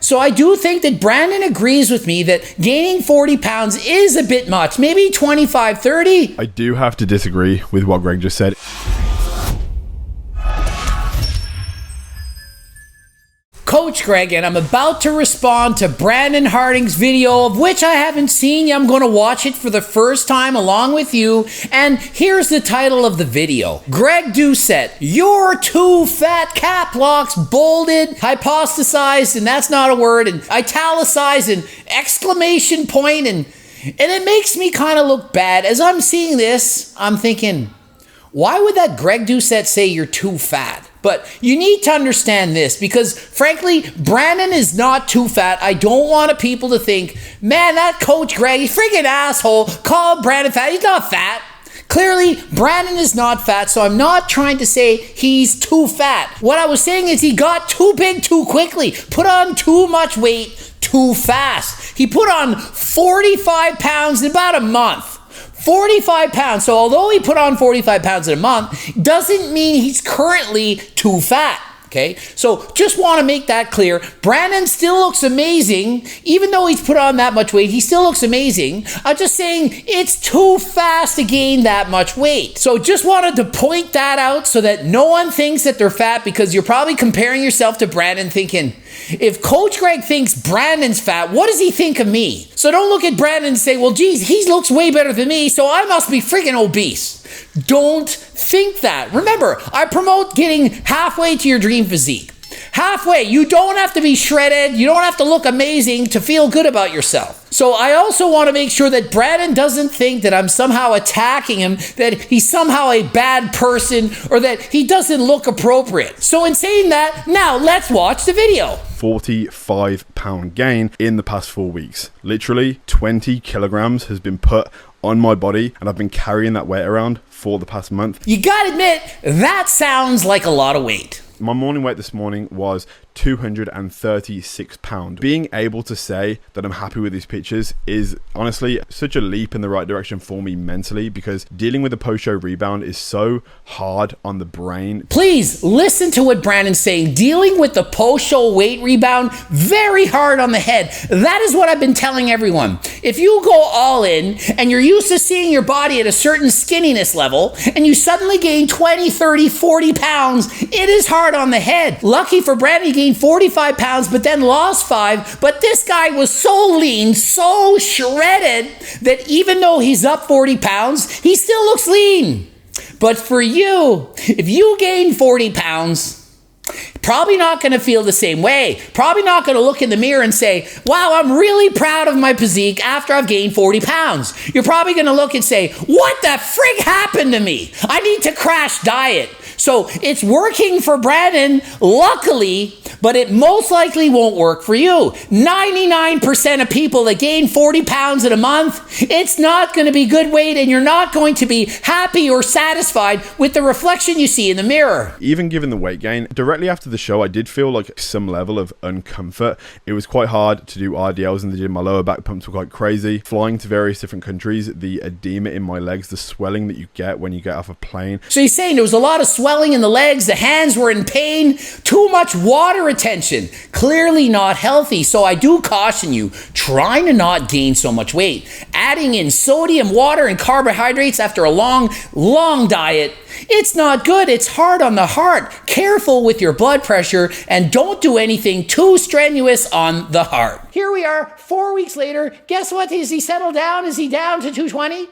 So I do think that Brandon agrees with me that gaining 40 pounds is a bit much, maybe 25, 30. I do have to disagree with what Greg just said. Coach Greg, and I'm about to respond to Brandon Harding's video, of which I haven't seen yet. I'm going to watch it for the first time along with you. And here's the title of the video. Greg Doucette, you're too fat, cap locks, bolded, hypostasized, and that's not a word, and italicized, and exclamation point, and it makes me kind of look bad. As I'm seeing this, I'm thinking, why would that Greg Doucette say you're too fat? But you need to understand this, because frankly, Brandon is not too fat. I don't want people to think, man, that Coach Greg, he's freaking asshole, called Brandon fat. He's not fat. Clearly, Brandon is not fat, so I'm not trying to say he's too fat. What I was saying is he got too big too quickly, put on too much weight too fast. He put on 45 pounds in about a month. 45 pounds. So although he put on 45 pounds in a month, doesn't mean he's currently too fat. Okay, so just want to make that clear. Brandon still looks amazing. Even though he's put on that much weight, he still looks amazing. I'm just saying it's too fast to gain that much weight. So just wanted to point that out so that no one thinks that they're fat, because you're probably comparing yourself to Brandon thinking, if Coach Greg thinks Brandon's fat, what does he think of me? So don't look at Brandon and say, well, geez, he looks way better than me, so I must be freaking obese. Don't think that. Remember, I promote getting halfway to your dream physique. Halfway. You don't have to be shredded. You don't have to look amazing to feel good about yourself. So I also want to make sure that Brandon doesn't think that I'm somehow attacking him, that he's somehow a bad person, or that he doesn't look appropriate. So in saying that, now let's watch the video. 45-pound gain in the past 4 weeks. Literally 20 kilograms has been put on my body, and I've been carrying that weight around for the past month. You gotta admit, that sounds like a lot of weight. My morning weight this morning was 236 pounds. Being able to say that I'm happy with these pictures is honestly such a leap in the right direction for me mentally, because dealing with a post-show rebound is so hard on the brain. Please listen to what Brandon's saying. Dealing with the post-show weight rebound, very hard on the head. That is what I've been telling everyone. If you go all in and you're used to seeing your body at a certain skinniness level and you suddenly gain 20, 30, 40 pounds, it is hard on the head. Lucky for Brandon, he gained 45 pounds, but then lost 5. But this guy was so lean, so shredded, that even though he's up 40 pounds, he still looks lean. But for you, if you gain 40 pounds, probably not going to feel the same way. Probably not going to look in the mirror and say, wow, I'm really proud of my physique after I've gained 40 pounds. You're probably going to look and say, what the frig happened to me? I need to crash diet. So it's working for Brandon, luckily, but it most likely won't work for you. 99% of people that gain 40 pounds in a month, it's not going to be good weight, and you're not going to be happy or satisfied with the reflection you see in the mirror. Even given the weight gain, directly after the show, I did feel like some level of uncomfort. It was quite hard to do RDLs in the gym. My lower back pumps were quite crazy. Flying to various different countries, the edema in my legs, the swelling that you get when you get off a plane. So he's saying there was a lot of swelling in the legs, the hands were in pain, too much water retention, clearly not healthy. So I do caution you, trying to not gain so much weight. Adding in sodium, water, and carbohydrates after a long diet, it's not good. It's hard on the heart. Careful with your blood pressure, and don't do anything too strenuous on the heart. Here we are, 4 weeks later. Guess what? Is he settled down? Is he down to 220?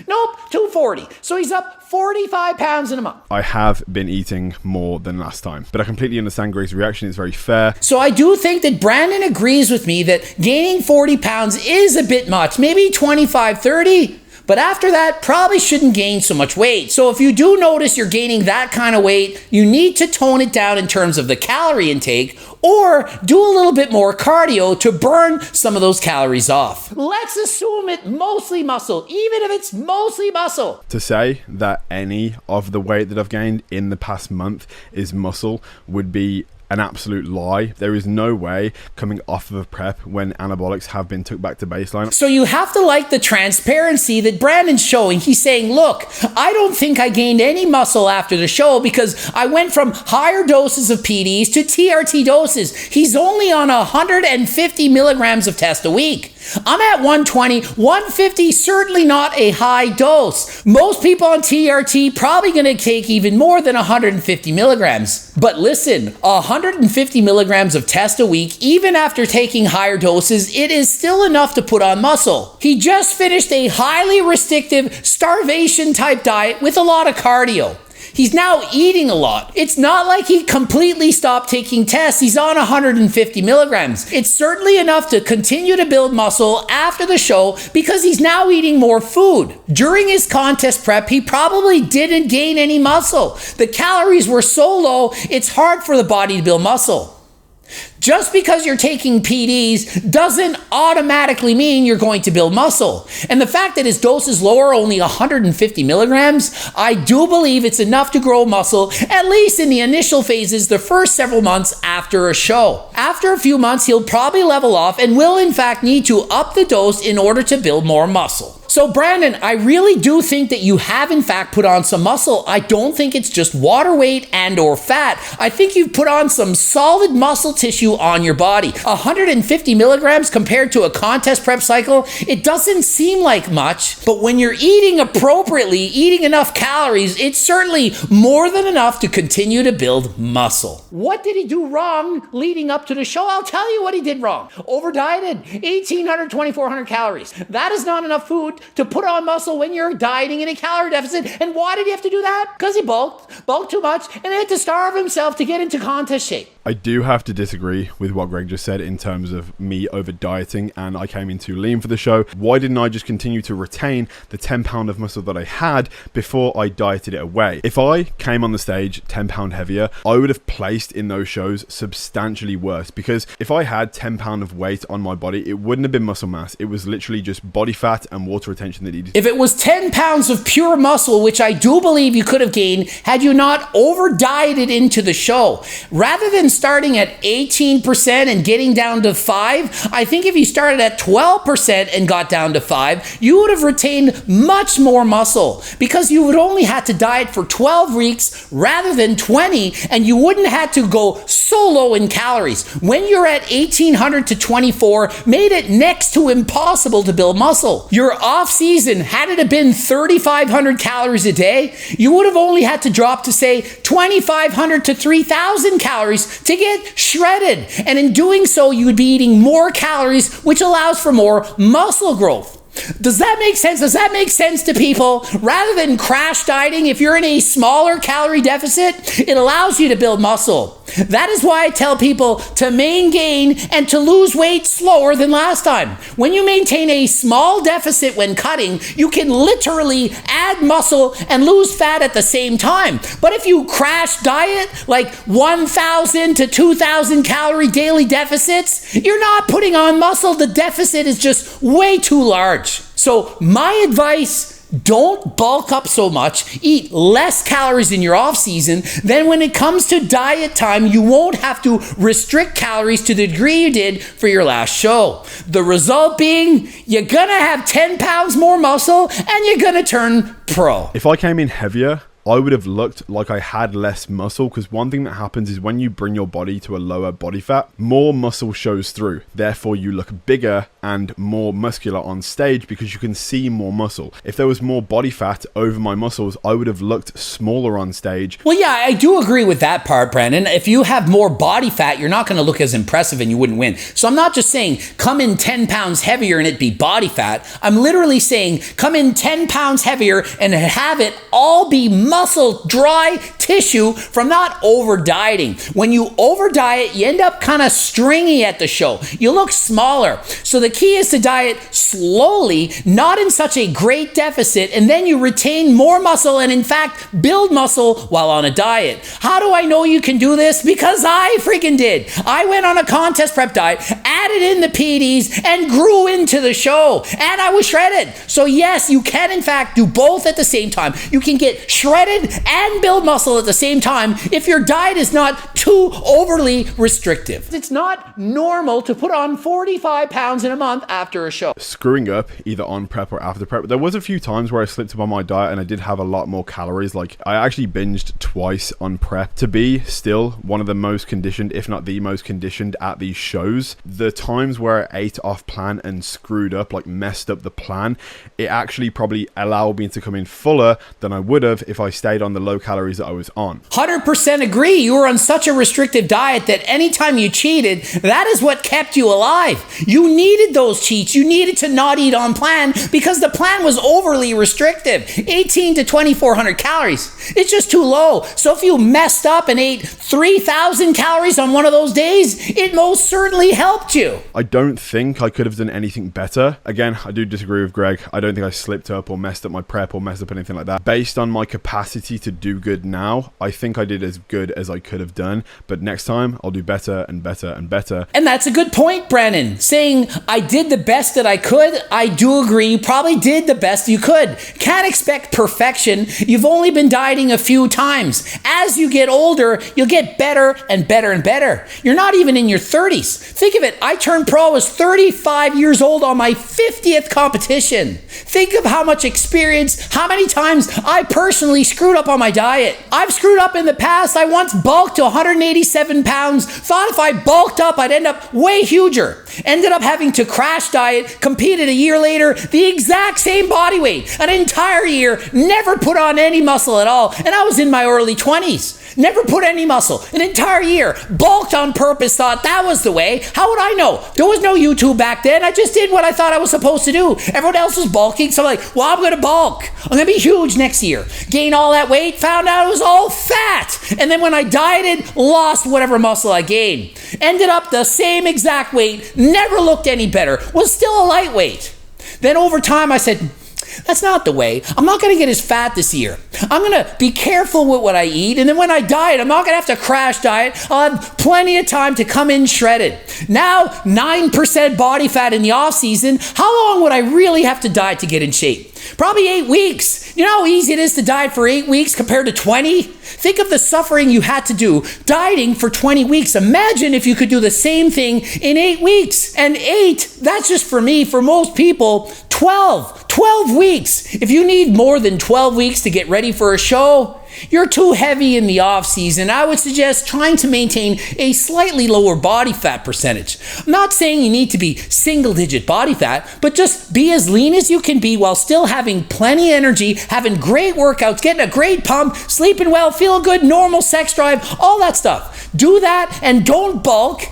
Nope, 240. So he's up 45 pounds in a month. I have been eating more than last time, but I completely understand Greg's reaction. It's very fair. So I do think that Brandon agrees with me that gaining 40 pounds is a bit much, maybe 25, 30. But after that, probably shouldn't gain so much weight. So if you do notice you're gaining that kind of weight, you need to tone it down in terms of the calorie intake, or do a little bit more cardio to burn some of those calories off. Let's assume it's mostly muscle, even if it's mostly muscle. To say that any of the weight that I've gained in the past month is muscle would be an absolute lie. There is no way coming off of a prep when anabolics have been took back to baseline. So you have to like the transparency that Brandon's showing. He's saying, look, I don't think I gained any muscle after the show because I went from higher doses of PDs to TRT doses. He's only on 150 milligrams of test a week. I'm at 120, 150, certainly not a high dose. Most people on TRT probably going to take even more than 150 milligrams. But listen, 150 milligrams of test a week, even after taking higher doses, it is still enough to put on muscle. He just finished a highly restrictive starvation type diet with a lot of cardio. He's now eating a lot. It's not like he completely stopped taking tests. He's on 150 milligrams. It's certainly enough to continue to build muscle after the show because he's now eating more food. During his contest prep, he probably didn't gain any muscle. The calories were so low, it's hard for the body to build muscle. Just because you're taking PDs doesn't automatically mean you're going to build muscle. And the fact that his dose is lower, only 150 milligrams, I do believe it's enough to grow muscle, at least in the initial phases, the first several months after a show. After a few months, he'll probably level off and will in fact need to up the dose in order to build more muscle. So Brandon, I really do think that you have in fact put on some muscle. I don't think it's just water weight and or fat. I think you've put on some solid muscle tissue on your body. 150 milligrams compared to a contest prep cycle, it doesn't seem like much, but when you're eating appropriately, eating enough calories, it's certainly more than enough to continue to build muscle. What did he do wrong leading up to the show? I'll tell you what he did wrong. Over-dieted, 1,800, 2,400 calories. That is not enough food to put on muscle when you're dieting in a calorie deficit. And why did he have to do that? Because he bulked too much and had to starve himself to get into contest shape. I do have to disagree with what Greg just said in terms of me over dieting and I came in too lean for the show. Why didn't I just continue to retain the 10 pound of muscle that I had before I dieted it away? If I came on the stage 10 pound heavier, I would have placed in those shows substantially worse, because if I had 10 pound of weight on my body, it wouldn't have been muscle mass. It was literally just body fat and water retention that needed. If it was 10 pounds of pure muscle, which I do believe you could have gained had you not over dieted into the show, rather than starting at 18% and getting down to 5, I think if you started at 12% and got down to 5, you would have retained much more muscle because you would only have to diet for 12 weeks rather than 20, and you wouldn't have to go so low in calories. When you're at 1,800 to 24, made it next to impossible to build muscle. Your off season, had it have been 3,500 calories a day, you would have only had to drop to say 2,500 to 3,000 calories to get shredded. And in doing so, you would be eating more calories, which allows for more muscle growth. Does that make sense? Does that make sense to people? Rather than crash dieting, if you're in a smaller calorie deficit, it allows you to build muscle. That is why I tell people to maintain gain and to lose weight slower than last time. When you maintain a small deficit when cutting, you can literally add muscle and lose fat at the same time. But if you crash diet, like 1,000 to 2,000 calorie daily deficits, you're not putting on muscle. The deficit is just way too large. So my advice, don't bulk up so much, eat less calories in your off season. Then when it comes to diet time, you won't have to restrict calories to the degree you did for your last show. The result being, you're gonna have 10 pounds more muscle and you're gonna turn pro. If I came in heavier, I would have looked like I had less muscle, because one thing that happens is when you bring your body to a lower body fat, more muscle shows through. Therefore, you look bigger and more muscular on stage because you can see more muscle. If there was more body fat over my muscles, I would have looked smaller on stage. Well, yeah, I do agree with that part, Brandon. If you have more body fat, you're not going to look as impressive and you wouldn't win. So I'm not just saying come in 10 pounds heavier and it be body fat. I'm literally saying come in 10 pounds heavier and have it all be muscle, dry tissue from not over dieting. When you over diet, you end up kind of stringy at the show. You look smaller. So the key is to diet slowly, not in such a great deficit, and then you retain more muscle and in fact build muscle while on a diet. How do I know you can do this? Because I freaking did. I went on a contest prep diet, added in the PDs, and grew into the show. And I was shredded. So yes, you can in fact do both at the same time. You can get shredded and build muscle muscle at the same time if your diet is not too overly restrictive. It's not normal to put on 45 pounds in a month after a show. Screwing up either on prep or after prep. There was a few times where I slipped up on my diet and I did have a lot more calories. Like, I actually binged twice on prep. To be still one of the most conditioned, if not the most conditioned at these shows, the times where I ate off plan and screwed up, like messed up the plan, it actually probably allowed me to come in fuller than I would have if I stayed on the low calories that I was on. 100% agree. You were on such a restrictive diet that anytime you cheated, that is what kept you alive. You needed those cheats. You needed to not eat on plan because the plan was overly restrictive. 18 to 2,400 calories. It's just too low. So if you messed up and ate 3,000 calories on one of those days, it most certainly helped you. I don't think I could have done anything better. Again, I do disagree with Greg. I don't think I slipped up or messed up my prep or messed up anything like that. Based on my capacity to do good now, I think I did as good as I could have done. But next time, I'll do better and better and better. And that's a good point, Brandon. Saying I did the best that I could, I do agree. You probably did the best you could. Can't expect perfection. You've only been dieting a few times. As you get older, you'll get better and better and better. You're not even in your 30s. Think of it. I turned pro, I was 35 years old on my 50th competition. Think of how much experience, how many times I personally screwed up on my diet. I've screwed up in the past. I once bulked to 187 pounds, thought if I bulked up, I'd end up way huger. Ended up having to crash diet, competed a year later, the exact same body weight, an entire year, never put on any muscle at all. And I was in my early 20s. Never put any muscle, an entire year, bulked on purpose, thought that was the way. How would I know? There was no YouTube back then. I just did what I thought I was supposed to do. Everyone else was bulking, so I'm like, well, I'm gonna bulk. I'm gonna be huge next year. Gain all that weight, found out it was all fat. And then when I dieted, lost whatever muscle I gained. Ended up the same exact weight, never looked any better, was still a lightweight. Then over time I said, that's not the way. I'm not going to get as fat this year. I'm going to be careful with what I eat. And then when I diet, I'm not going to have to crash diet. I'll have plenty of time to come in shredded. Now, 9% body fat in the off season. How long would I really have to diet to get in shape? Probably 8 weeks. You know how easy it is to diet for 8 weeks compared to 20? Think of the suffering you had to do dieting for 20 weeks. Imagine if you could do the same thing in 8 weeks. And 8, that's just for me. For most people, 12 weeks. If you need more than 12 weeks to get ready for a show, you're too heavy in the off season. I would suggest trying to maintain a slightly lower body fat percentage. I'm not saying you need to be single digit body fat, but just be as lean as you can be while still having plenty of energy, having great workouts, getting a great pump, sleeping well, feeling good, normal sex drive, all that stuff. Do that and don't bulk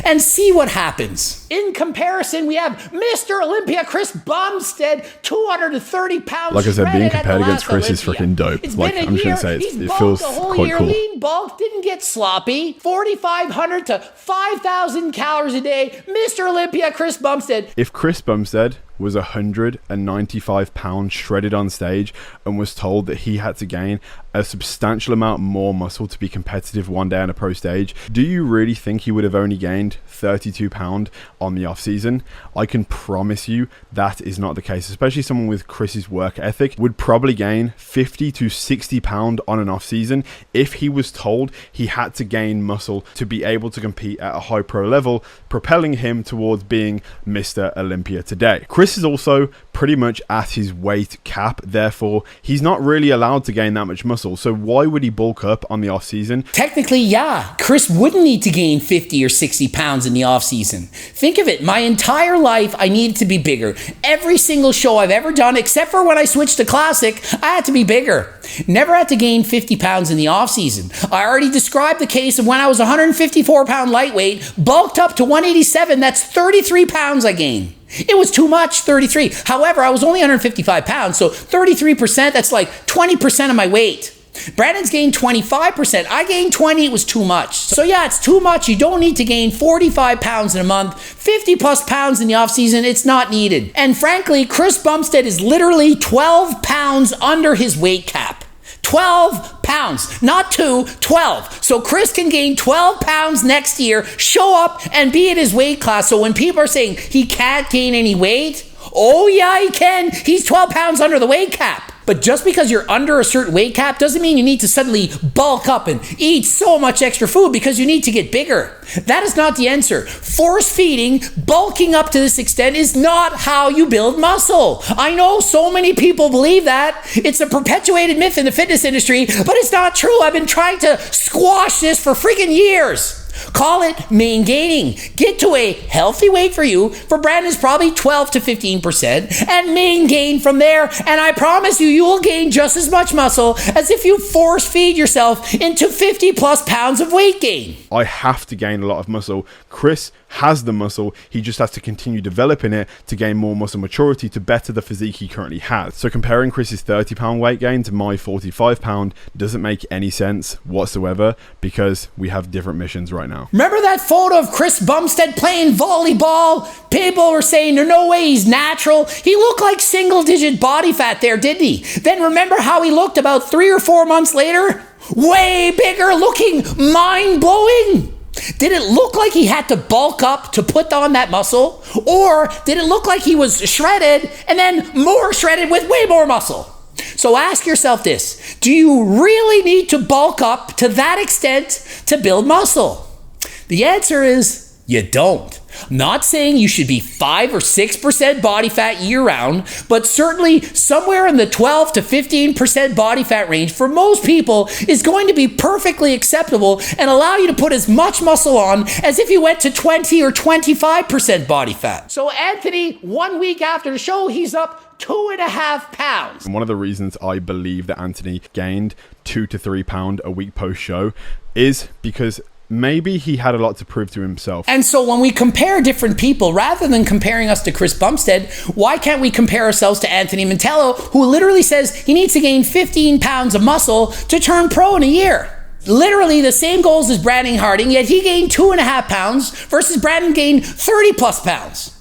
and see what happens. In comparison, we have Mr. Olympia Chris Bumstead, 230 pounds. Like I said, being compared against Chris Olympia. is freaking dope. It's Like, been a I'm just year. gonna say He's it bulked feels the whole quite year. cool. Lean bulk, didn't get sloppy. 4,500 to 5,000 calories a day. Mr. Olympia Chris Bumstead. If Chris Bumstead was 195 pounds shredded on stage and was told that he had to gain a substantial amount more muscle to be competitive one day on a pro stage, do you really think he would have only gained 32 pounds on the off season? I can promise you that is not the case. Especially someone with Chris's work ethic would probably gain 50 to 60 pounds on an off season if he was told he had to gain muscle to be able to compete at a high pro level, propelling him towards being Mr. Olympia today. Chris is also pretty much at his weight cap, therefore he's not really allowed to gain that much muscle. So why would he bulk up on the off season? Technically, yeah, Chris wouldn't need to gain 50 or 60 pounds in the off season. Think of it, my entire life I needed to be bigger. Every single show I've ever done, except for when I switched to classic, I had to be bigger. Never had to gain 50 pounds in the off season. I already described the case of when I was 154 pound lightweight, bulked up to 187, that's 33 pounds I gained. It was too much, 33. However, I was only 155 pounds, so 33%, that's like 20% of my weight. Brandon's gained 25%. I gained 20. It was too much. So yeah, it's too much. You don't need to gain 45 pounds in a month, 50 plus pounds in the off season. It's not needed. And frankly, Chris Bumstead is literally 12 pounds under his weight cap. 12 pounds, not 2, 12. So Chris can gain 12 pounds next year, show up and be at his weight class. So when people are saying he can't gain any weight, oh yeah, he can. He's 12 pounds under the weight cap. But just because you're under a certain weight cap doesn't mean you need to suddenly bulk up and eat so much extra food because you need to get bigger. That is not the answer. Force feeding, bulking up to this extent is not how you build muscle. I know so many people believe that. It's a perpetuated myth in the fitness industry, but it's not true. I've been trying to squash this for freaking years. Call it main gaining. Get to a healthy weight for you. For Brandon's probably 12 to 15%, and main gain from there. And I promise you, you will gain just as much muscle as if you force feed yourself into 50 plus pounds of weight gain. I have to gain a lot of muscle. Chris has the muscle. He just has to continue developing it to gain more muscle maturity to better the physique he currently has. So comparing Chris's 30-pound weight gain to my 45-pound doesn't make any sense whatsoever because we have different missions right now. Remember that photo of Chris Bumstead playing volleyball? People were saying there's no way he's natural. He looked like single-digit body fat there, didn't he? Then remember how he looked about 3 or 4 months later? Way bigger, looking mind-blowing. Did it look like he had to bulk up to put on that muscle? Or did it look like he was shredded and then more shredded with way more muscle? So ask yourself this: do you really need to bulk up to that extent to build muscle? The answer is you don't. I'm not saying you should be 5 or 6% body fat year round, but certainly somewhere in the 12 to 15% body fat range for most people is going to be perfectly acceptable and allow you to put as much muscle on as if you went to 20 or 25% body fat. So Anthony, 1 week after the show, he's up 2.5 pounds. And one of the reasons I believe that Anthony gained 2 to 3 pounds a week post-show is because maybe he had a lot to prove to himself. And so when we compare different people, rather than comparing us to Chris Bumstead, why can't we compare ourselves to Anthony Mantello, who literally says he needs to gain 15 pounds of muscle to turn pro in a year? Literally the same goals as Brandon Harding, yet he gained 2.5 pounds versus Brandon gained 30 plus pounds.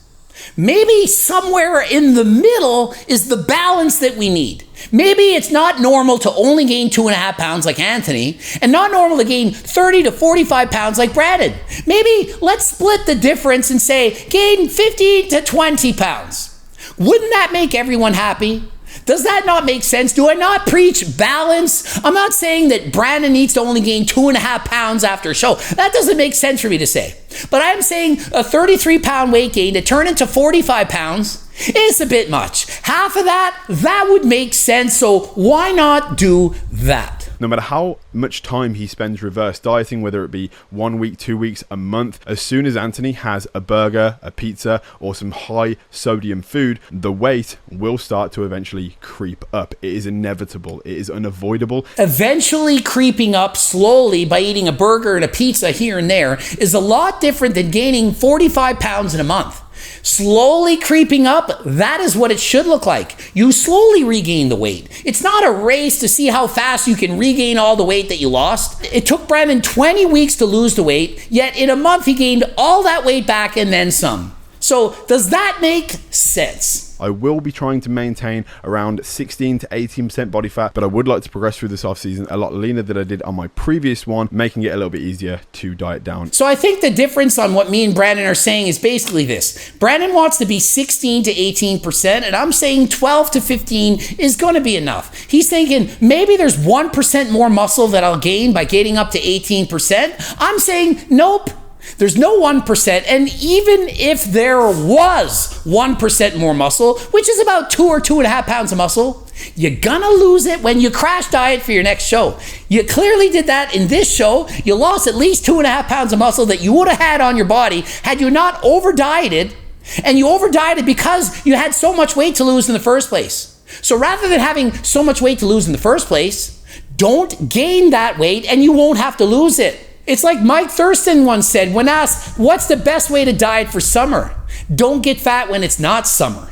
Maybe somewhere in the middle is the balance that we need. Maybe it's not normal to only gain 2.5 pounds like Anthony, and not normal to gain 30 to 45 pounds like Brandon. Maybe let's split the difference and say gain 15 to 20 pounds. Wouldn't that make everyone happy? Does that not make sense? Do I not preach balance? I'm not saying that Brandon needs to only gain 2.5 pounds after a show. That doesn't make sense for me to say. But I'm saying a 33-pound weight gain to turn into 45 pounds is a bit much. Half of that would make sense. So why not do that? No matter how much time he spends reverse dieting, whether it be 1 week, 2 weeks, a month, as soon as Anthony has a burger, a pizza, or some high sodium food, the weight will start to eventually creep up. It is inevitable. It is unavoidable. Eventually creeping up slowly by eating a burger and a pizza here and there is a lot different than gaining 45 pounds in a month. Slowly creeping up, that is what it should look like. You slowly regain the weight. It's not a race to see how fast you can regain all the weight that you lost. It took Brandon 20 weeks to lose the weight, yet in a month he gained all that weight back and then some. So does that make sense? I will be trying to maintain around 16 to 18% body fat, but I would like to progress through this off season a lot leaner than I did on my previous one, making it a little bit easier to diet down. So I think the difference on what me and Brandon are saying is basically this. Brandon wants to be 16 to 18%, and I'm saying 12 to 15 is going to be enough. He's thinking maybe there's 1% more muscle that I'll gain by getting up to 18%. I'm saying nope. There's no 1%, and even if there was 1% more muscle, which is about 2 or 2.5 pounds of muscle, you're gonna lose it when you crash diet for your next show. You clearly did that in this show. You lost at least 2.5 pounds of muscle that you would have had on your body had you not over-dieted, and you over-dieted because you had so much weight to lose in the first place. So rather than having so much weight to lose in the first place, don't gain that weight and you won't have to lose it. It's like Mike Thurston once said when asked, what's the best way to diet for summer? Don't get fat when it's not summer.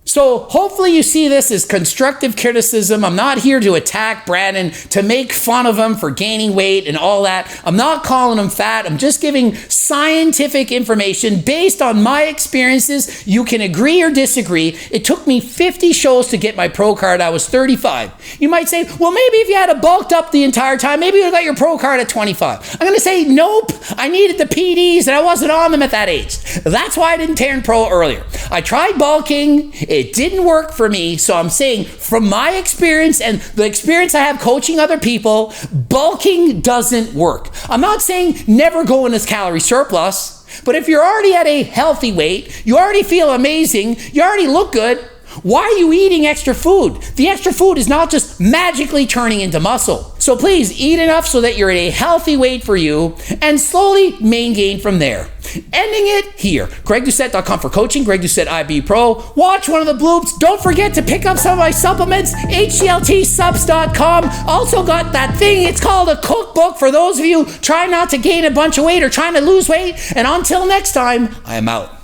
So hopefully you see this as constructive criticism. I'm not here to attack Brandon, to make fun of him for gaining weight and all that. I'm not calling him fat. I'm just giving scientific information based on my experiences. You can agree or disagree. It took me 50 shows to get my pro card. I was 35. You might say, well, maybe if you had a bulked up the entire time, maybe you got your pro card at 25. I'm going to say, nope. I needed the PDs and I wasn't on them at that age. That's why I didn't turn pro earlier. I tried bulking. It didn't work for me, so I'm saying from my experience and the experience I have coaching other people, bulking doesn't work. I'm not saying never go in this calorie surplus, but if you're already at a healthy weight, you already feel amazing, you already look good, why are you eating extra food? The extra food is not just magically turning into muscle. So please eat enough so that you're at a healthy weight for you and slowly main gain from there. Ending it here. GregDoucette.com for coaching, Greg Doucette IB Pro. Watch one of the bloops. Don't forget to pick up some of my supplements, HCLTsubs.com. Also got that thing, it's called a cookbook for those of you trying not to gain a bunch of weight or trying to lose weight. And until next time, I am out.